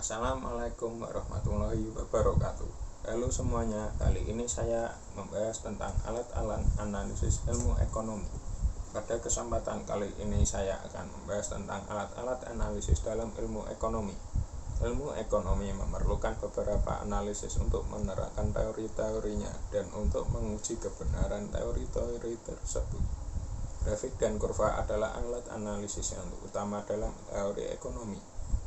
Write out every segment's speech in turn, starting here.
Assalamualaikum warahmatullahi wabarakatuh. Halo semuanya, kali ini saya membahas tentang alat-alat analisis ilmu ekonomi. Pada kesempatan kali ini saya akan membahas tentang alat-alat analisis dalam ilmu ekonomi. Ilmu ekonomi memerlukan beberapa analisis untuk menerangkan teori-teorinya dan untuk menguji kebenaran teori-teori tersebut. Grafik dan kurva adalah alat analisis yang utama dalam teori ekonomi.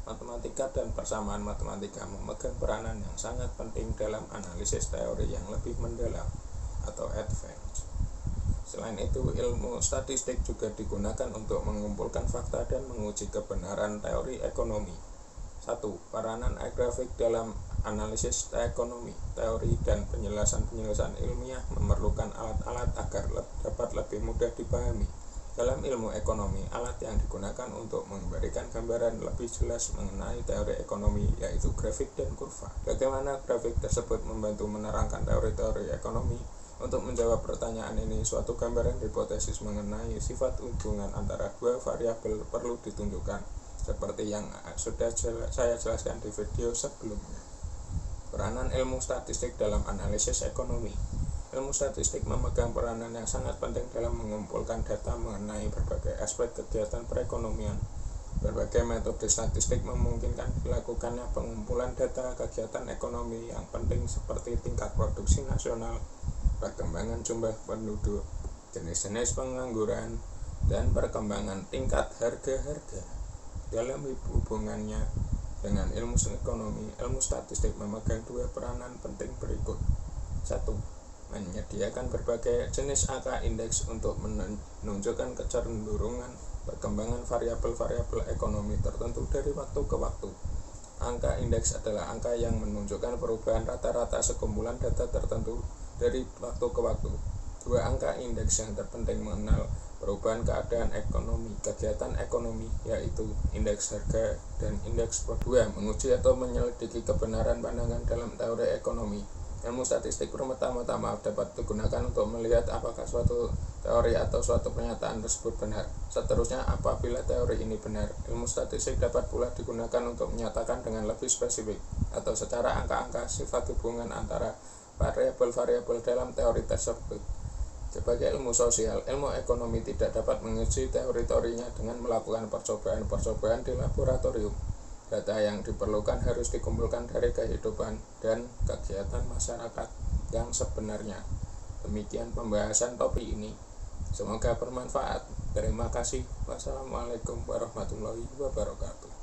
Matematika dan persamaan matematika memegang peranan yang sangat penting dalam analisis teori yang lebih mendalam atau advance. Selain itu, ilmu statistik juga digunakan untuk mengumpulkan fakta dan menguji kebenaran teori ekonomi. 1. Peranan grafik dalam analisis ekonomi. Teori dan penjelasan-penjelasan ilmiah memerlukan alat-alat agar dapat lebih mudah dipahami. Dalam ilmu ekonomi, alat yang digunakan untuk memberikan gambaran lebih jelas mengenai teori ekonomi yaitu grafik dan kurva. Bagaimana grafik tersebut membantu menerangkan teori-teori ekonomi? Untuk menjawab pertanyaan ini, suatu gambaran hipotesis mengenai sifat hubungan antara dua variabel perlu ditunjukkan, seperti yang sudah saya jelaskan di video sebelumnya. Peranan ilmu statistik dalam analisis ekonomi. Ilmu statistik memegang peranan yang sangat penting dalam mengumpulkan data mengenai berbagai aspek kegiatan perekonomian. Berbagai metode statistik memungkinkan dilakukannya pengumpulan data kegiatan ekonomi yang penting seperti tingkat produksi nasional, perkembangan jumlah penduduk, jenis-jenis pengangguran, dan perkembangan tingkat harga-harga. Dalam hubungannya dengan ilmu ekonomi, ilmu statistik memegang dua peranan penting berikut. 1. Menyediakan berbagai jenis angka indeks untuk menunjukkan kecenderungan perkembangan variabel-variabel ekonomi tertentu dari waktu ke waktu. Angka indeks adalah angka yang menunjukkan perubahan rata-rata sekumpulan data tertentu dari waktu ke waktu. Dua angka indeks yang terpenting mengenal perubahan keadaan ekonomi, kegiatan ekonomi, yaitu indeks harga dan indeks produksi. Menguji atau menyelidiki kebenaran pandangan dalam teori ekonomi. Ilmu statistik pertama-tama dapat digunakan untuk melihat apakah suatu teori atau suatu pernyataan tersebut benar. Seterusnya, apabila teori ini benar, ilmu statistik dapat pula digunakan untuk menyatakan dengan lebih spesifik atau secara angka-angka sifat hubungan antara variabel-variabel dalam teori tersebut. Sebagai ilmu sosial, ilmu ekonomi tidak dapat menguji teori-teorinya dengan melakukan percobaan-percobaan di laboratorium. Data yang diperlukan harus dikumpulkan dari kehidupan dan kegiatan masyarakat yang sebenarnya. Demikian pembahasan topik ini. Semoga bermanfaat. Terima kasih. Wassalamualaikum warahmatullahi wabarakatuh.